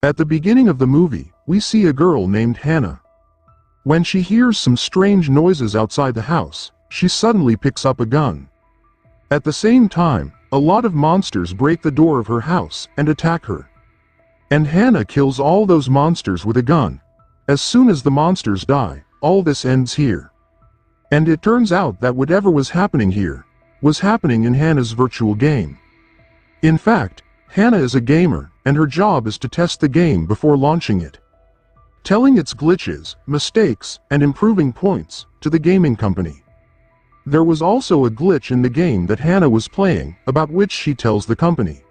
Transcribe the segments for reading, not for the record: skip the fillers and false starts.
At the beginning of the movie, we see a girl named Hannah. When she hears some strange noises outside the house, she suddenly picks up a gun. At the same time, a lot of monsters break the door of her house and attack her. And Hannah kills all those monsters with a gun. As soon as the monsters die, all this ends here. And it turns out that whatever was happening here was happening in Hannah's virtual game. In fact, Hannah is a gamer, and her job is to test the game before launching it, telling its glitches, mistakes, and improving points to the gaming company. There was also a glitch in the game that Hannah was playing, about which she tells the company.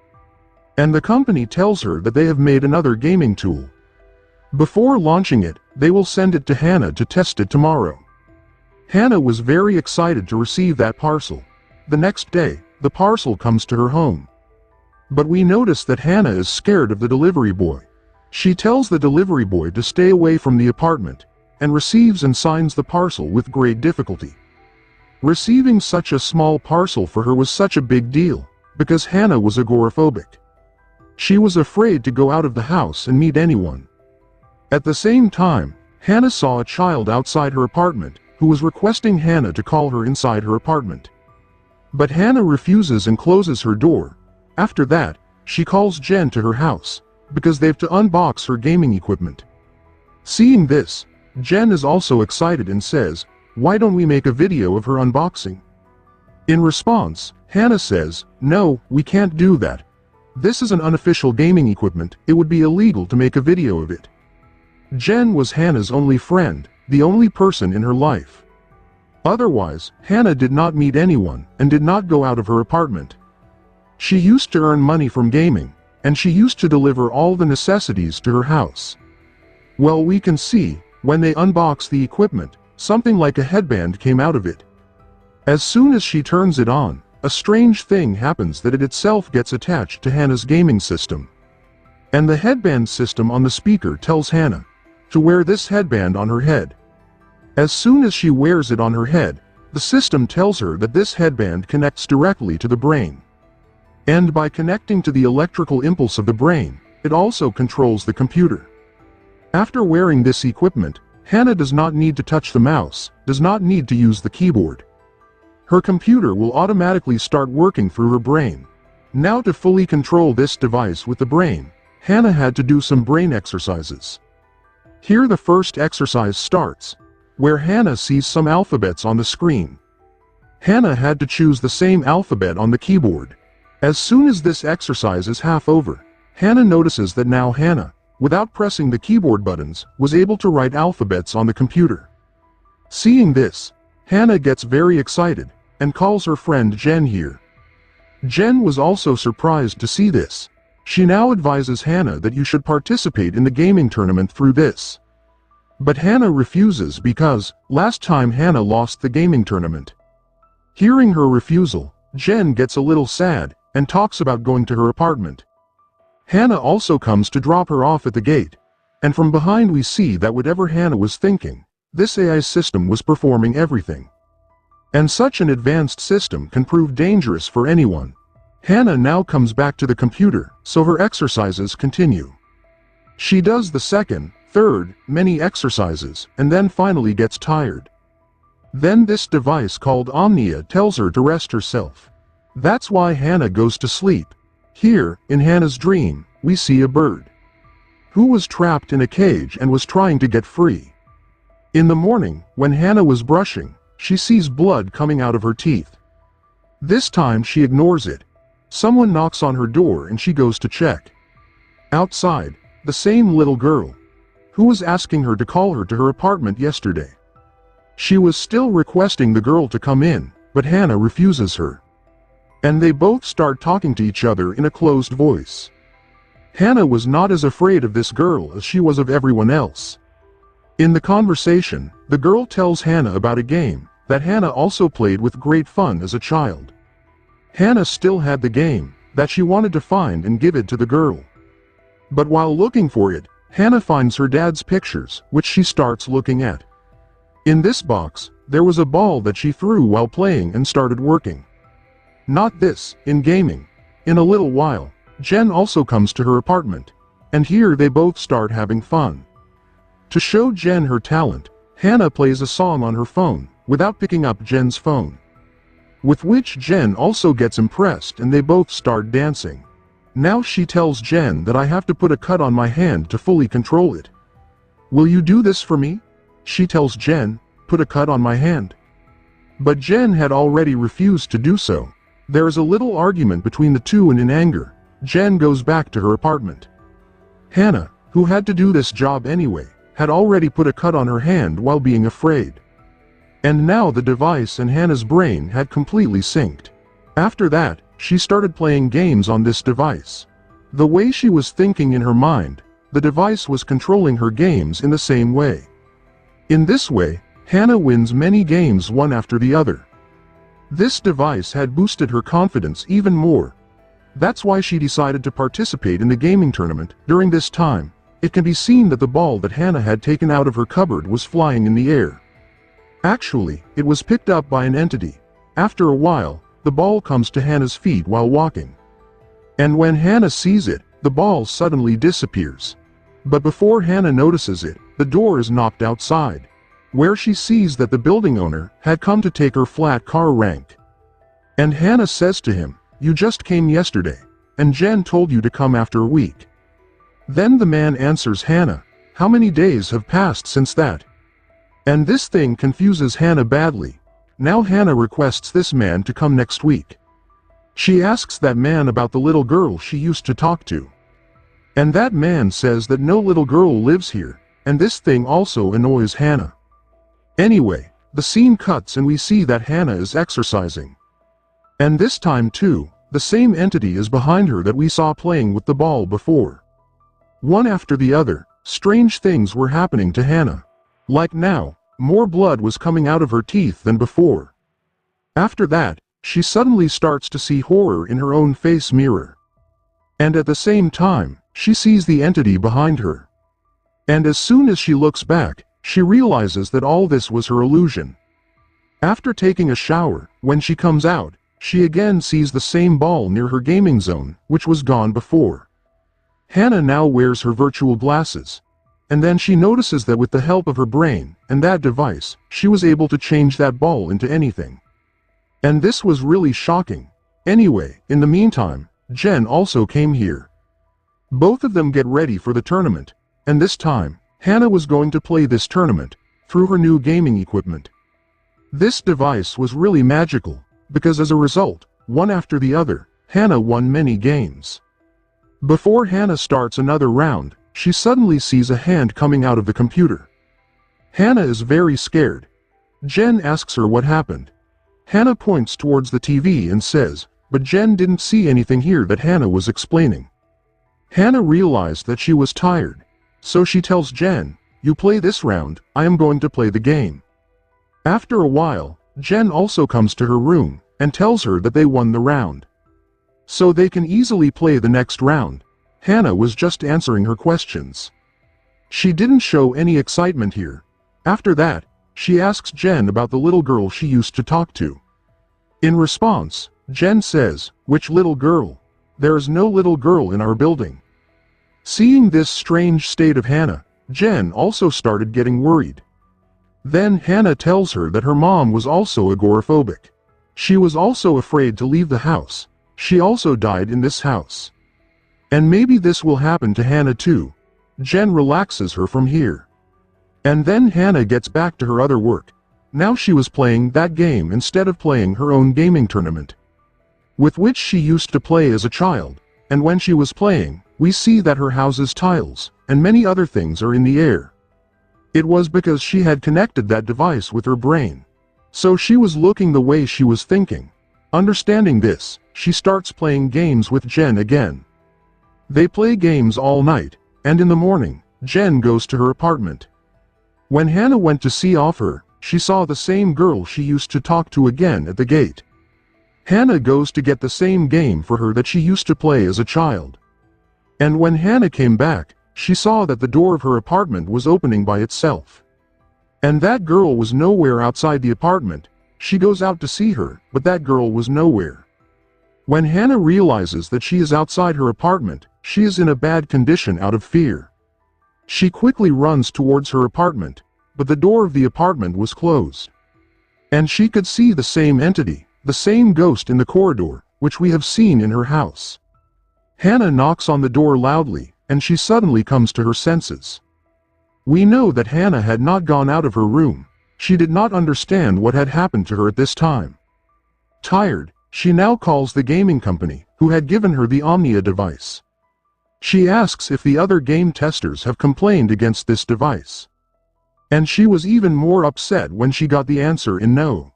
And the company tells her that they have made another gaming tool. Before launching it, they will send it to Hannah to test it tomorrow. Hannah was very excited to receive that parcel. The next day, the parcel comes to her home. But we notice that Hannah is scared of the delivery boy. She tells the delivery boy to stay away from the apartment, and receives and signs the parcel with great difficulty. Receiving such a small parcel for her was such a big deal, because Hannah was agoraphobic. She was afraid to go out of the house and meet anyone. At the same time, Hannah saw a child outside her apartment, who was requesting Hannah to call her inside her apartment. But Hannah refuses and closes her door. After that, she calls Jen to her house, because they've to unbox her gaming equipment. Seeing this, Jen is also excited and says, "Why don't we make a video of her unboxing?" In response, Hannah says, "No, we can't do that. This is an unofficial gaming equipment, it would be illegal to make a video of it." Jen was Hannah's only friend, the only person in her life. Otherwise, Hannah did not meet anyone, and did not go out of her apartment. She used to earn money from gaming, and she used to deliver all the necessities to her house. Well, we can see, when they unbox the equipment, something like a headband came out of it. As soon as she turns it on, a strange thing happens that it itself gets attached to Hannah's gaming system. And the headband system on the speaker tells Hannah to wear this headband on her head. As soon as she wears it on her head, the system tells her that this headband connects directly to the brain. And by connecting to the electrical impulse of the brain, it also controls the computer. After wearing this equipment, Hannah does not need to touch the mouse, does not need to use the keyboard. Her computer will automatically start working through her brain. Now, to fully control this device with the brain, Hannah had to do some brain exercises. Here the first exercise starts, where Hannah sees some alphabets on the screen. Hannah had to choose the same alphabet on the keyboard. As soon as this exercise is half over, Hannah notices that now Hannah, without pressing the keyboard buttons, was able to write alphabets on the computer. Seeing this, Hannah gets very excited, and calls her friend Jen here. Jen was also surprised to see this. She now advises Hannah that you should participate in the gaming tournament through this. But Hannah refuses because, last time Hannah lost the gaming tournament. Hearing her refusal, Jen gets a little sad, and talks about going to her apartment. Hannah also comes to drop her off at the gate, and from behind we see that whatever Hannah was thinking, this AI system was performing everything. And such an advanced system can prove dangerous for anyone. Hannah now comes back to the computer, so her exercises continue. She does the second, third, many exercises, and then finally gets tired. Then this device called Omnia tells her to rest herself. That's why Hannah goes to sleep. Here, in Hannah's dream, we see a bird who was trapped in a cage and was trying to get free. In the morning, when Hannah was brushing, she sees blood coming out of her teeth. This time she ignores it. Someone knocks on her door and she goes to check. Outside, the same little girl who was asking her to call her to her apartment yesterday. She was still requesting the girl to come in, but Hannah refuses her. And they both start talking to each other in a closed voice. Hannah was not as afraid of this girl as she was of everyone else. In the conversation, the girl tells Hannah about a game that Hannah also played with great fun as a child. Hannah still had the game that she wanted to find and give it to the girl. But while looking for it, Hannah finds her dad's pictures, which she starts looking at. In this box, there was a ball that she threw while playing and started working. Not this, in gaming. In a little while, Jen also comes to her apartment. and here they both start having fun. To show Jen her talent, Hannah plays a song on her phone, without picking up Jen's phone. With which Jen also gets impressed and they both start dancing. Now she tells Jen that I have to put a cut on my hand to fully control it. Will you do this for me? She tells Jen, put a cut on my hand. But Jen had already refused to do so. There is a little argument between the two and in anger, Jen goes back to her apartment. Hannah, who had to do this job anyway, had already put a cut on her hand while being afraid. And now the device and Hannah's brain had completely synced. After that, she started playing games on this device. The way she was thinking in her mind, the device was controlling her games in the same way. In this way, Hannah wins many games one after the other. This device had boosted her confidence even more. That's why she decided to participate in the gaming tournament. During this time, it can be seen that the ball that Hannah had taken out of her cupboard was flying in the air. Actually, it was picked up by an entity. After a while, the ball comes to Hannah's feet while walking. And when Hannah sees it, the ball suddenly disappears. But before Hannah notices it, the door is knocked outside, where she sees that the building owner had come to take her flat car rank. And Hannah says to him, "You just came yesterday, and Jen told you to come after a week." Then the man answers Hannah, "How many days have passed since that?" And this thing confuses Hannah badly. Now Hannah requests this man to come next week. She asks that man about the little girl she used to talk to. And that man says that no little girl lives here, and this thing also annoys Hannah. Anyway, the scene cuts and we see that Hannah is exercising. And this time too, the same entity is behind her that we saw playing with the ball before. One after the other, strange things were happening to Hannah. Like now, more blood was coming out of her teeth than before. After that, she suddenly starts to see horror in her own face mirror. And at the same time, she sees the entity behind her. And as soon as she looks back, she realizes that all this was her illusion. After taking a shower, when she comes out, she again sees the same ball near her gaming zone, which was gone before. Hannah now wears her virtual glasses. And then she notices that with the help of her brain and that device, she was able to change that ball into anything. And this was really shocking. Anyway, in the meantime, Jen also came here. Both of them get ready for the tournament, and this time, Hannah was going to play this tournament through her new gaming equipment. This device was really magical, because as a result, one after the other, Hannah won many games. Before Hannah starts another round, she suddenly sees a hand coming out of the computer. Hannah is very scared. Jen asks her what happened. Hannah points towards the TV and says, but Jen didn't see anything here that Hannah was explaining. Hannah realized that she was tired, so she tells Jen, "You play this round, I am going to play the game." After a while, Jen also comes to her room and tells her that they won the round. So they can easily play the next round. Hannah was just answering her questions. She didn't show any excitement here. After that, she asks Jen about the little girl she used to talk to. In response, Jen says, "Which little girl? There is no little girl in our building." Seeing this strange state of Hannah, Jen also started getting worried. Then Hannah tells her that her mom was also agoraphobic. She was also afraid to leave the house. She also died in this house. And maybe this will happen to Hannah too. Jen relaxes her from here. And then Hannah gets back to her other work. Now she was playing that game instead of playing her own gaming tournament, with which she used to play as a child, and when she was playing, we see that her house's tiles, and many other things are in the air. It was because she had connected that device with her brain. So she was looking the way she was thinking. Understanding this, she starts playing games with Jen again. They play games all night, and in the morning, Jen goes to her apartment. When Hannah went to see off her, she saw the same girl she used to talk to again at the gate. Hannah goes to get the same game for her that she used to play as a child. And when Hannah came back, she saw that the door of her apartment was opening by itself. And that girl was nowhere outside the apartment. She goes out to see her, but that girl was nowhere. When Hannah realizes that she is outside her apartment, she is in a bad condition out of fear. She quickly runs towards her apartment, but the door of the apartment was closed. And she could see the same entity, the same ghost in the corridor, which we have seen in her house. Hannah knocks on the door loudly, and she suddenly comes to her senses. We know that Hannah had not gone out of her room. She did not understand what had happened to her at this time. Tired, she now calls the gaming company, who had given her the Omnia device. She asks if the other game testers have complained against this device. And she was even more upset when she got the answer in no.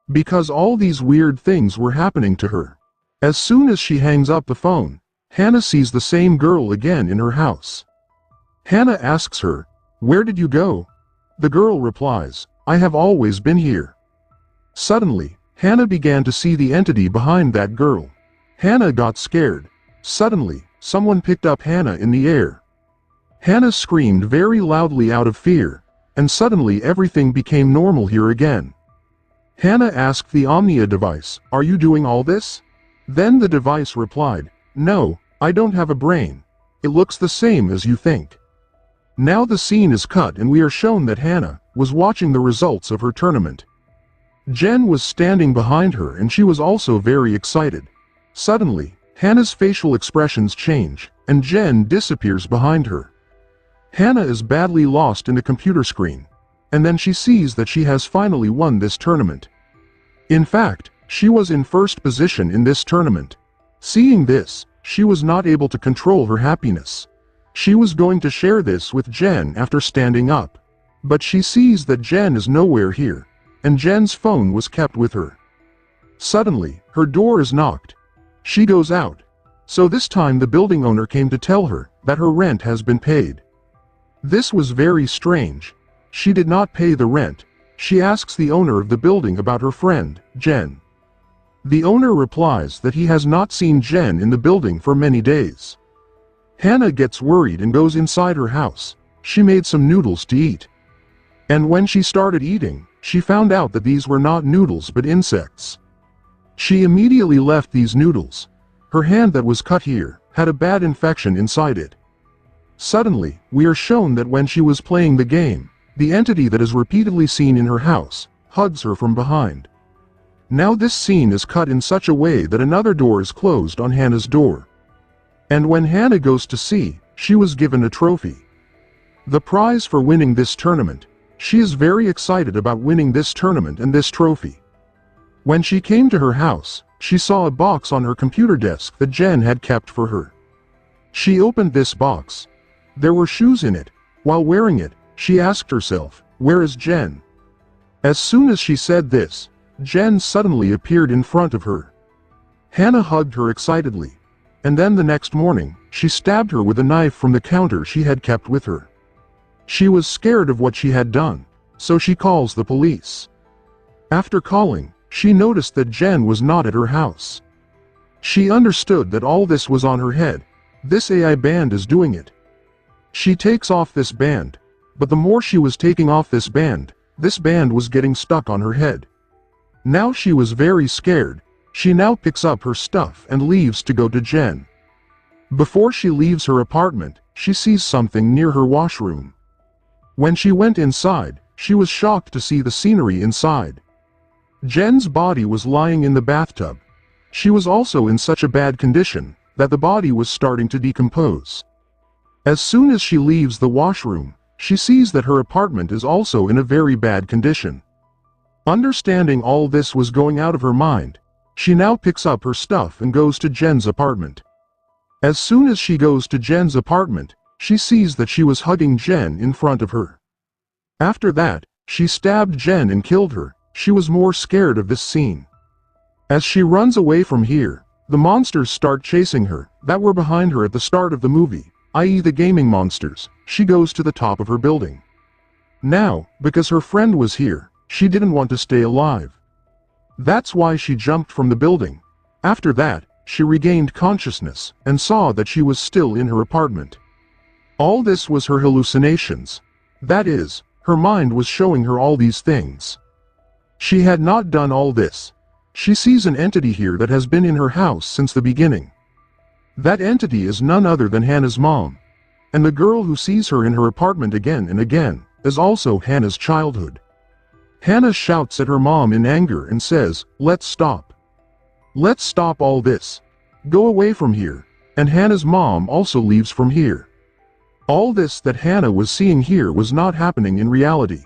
Because all these weird things were happening to her. As soon as she hangs up the phone, Hannah sees the same girl again in her house. Hannah asks her, "Where did you go?" The girl replies, "I have always been here." Suddenly, Hannah began to see the entity behind that girl. Hannah got scared. Suddenly, someone picked up Hannah in the air. Hannah screamed very loudly out of fear, and suddenly everything became normal here again. Hannah asked the Omnia device, "Are you doing all this?" Then the device replied, "No, I don't have a brain. It looks the same as you think." Now the scene is cut and we are shown that Hannah was watching the results of her tournament. Jen was standing behind her and she was also very excited. Suddenly, Hannah's facial expressions change, and Jen disappears behind her. Hannah is badly lost in the computer screen, and then she sees that she has finally won this tournament. In fact, she was in first position in this tournament. Seeing this, she was not able to control her happiness. She was going to share this with Jen after standing up. But she sees that Jen is nowhere here, and Jen's phone was kept with her. Suddenly, her door is knocked. She goes out. So this time the building owner came to tell her that her rent has been paid. This was very strange. She did not pay the rent. She asks the owner of the building about her friend, Jen. The owner replies that he has not seen Jen in the building for many days. Hannah gets worried and goes inside her house. She made some noodles to eat. And when she started eating, she found out that these were not noodles but insects. She immediately left these noodles. Her hand that was cut here had a bad infection inside it. Suddenly, we are shown that when she was playing the game, the entity that is repeatedly seen in her house hugs her from behind. Now this scene is cut in such a way that another door is closed on Hannah's door. And when Hannah goes to see, she was given a trophy. The prize for winning this tournament. She is very excited about winning this tournament and this trophy. When she came to her house, she saw a box on her computer desk that Jen had kept for her. She opened this box. There were shoes in it. While wearing it, she asked herself, "Where is Jen?" As soon as she said this, Jen suddenly appeared in front of her. Hannah hugged her excitedly. And then the next morning, she stabbed her with a knife from the counter she had kept with her. She was scared of what she had done, so she calls the police. After calling, she noticed that Jen was not at her house. She understood that all this was on her head. This AI band is doing it. She takes off this band, but the more she was taking off this band was getting stuck on her head. Now she was very scared. She now picks up her stuff and leaves to go to Jen. Before she leaves her apartment, she sees something near her washroom. When she went inside, she was shocked to see the scenery inside. Jen's body was lying in the bathtub. She was also in such a bad condition that the body was starting to decompose. As soon as she leaves the washroom, she sees that her apartment is also in a very bad condition. Understanding all this was going out of her mind, she now picks up her stuff and goes to Jen's apartment. As soon as she goes to Jen's apartment, she sees that she was hugging Jen in front of her. After that, she stabbed Jen and killed her. She was more scared of this scene. As she runs away from here, the monsters start chasing her that were behind her at the start of the movie, i.e. the gaming monsters. She goes to the top of her building. Now, because her friend was here, she didn't want to stay alive. That's why she jumped from the building. After that, she regained consciousness and saw that she was still in her apartment. All this was her hallucinations. That is, her mind was showing her all these things. She had not done all this. She sees an entity here that has been in her house since the beginning. That entity is none other than Hannah's mom. And the girl who sees her in her apartment again and again is also Hannah's childhood. Hannah shouts at her mom in anger and says, "Let's stop. Let's stop all this. Go away from here." And Hannah's mom also leaves from here. All this that Hannah was seeing here was not happening in reality.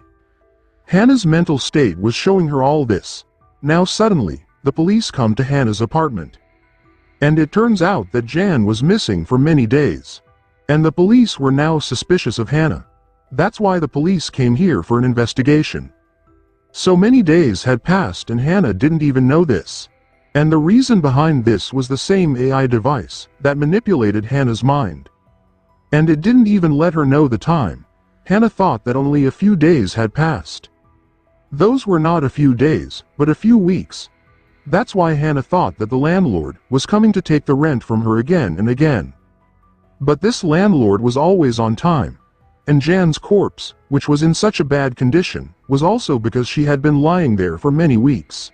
Hannah's mental state was showing her all this. Now suddenly, the police come to Hannah's apartment. And it turns out that Jan was missing for many days. And the police were now suspicious of Hannah. That's why the police came here for an investigation. So many days had passed and Hannah didn't even know this. And the reason behind this was the same AI device that manipulated Hannah's mind. And it didn't even let her know the time. Hannah thought that only a few days had passed. Those were not a few days, but a few weeks. That's why Hannah thought that the landlord was coming to take the rent from her again and again. But this landlord was always on time. And Jan's corpse, which was in such a bad condition, was also because she had been lying there for many weeks.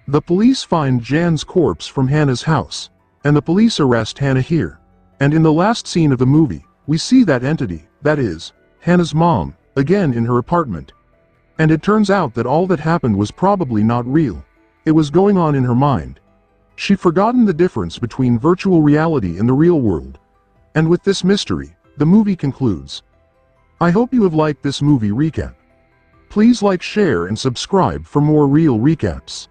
The police find Jan's corpse from Hannah's house, and the police arrest Hannah here. And in the last scene of the movie, we see that entity, that is, Hannah's mom, again in her apartment. And it turns out that all that happened was probably not real. It was going on in her mind. She'd forgotten the difference between virtual reality and the real world. And with this mystery, the movie concludes. I hope you have liked this movie recap. Please like, share and subscribe for more real recaps.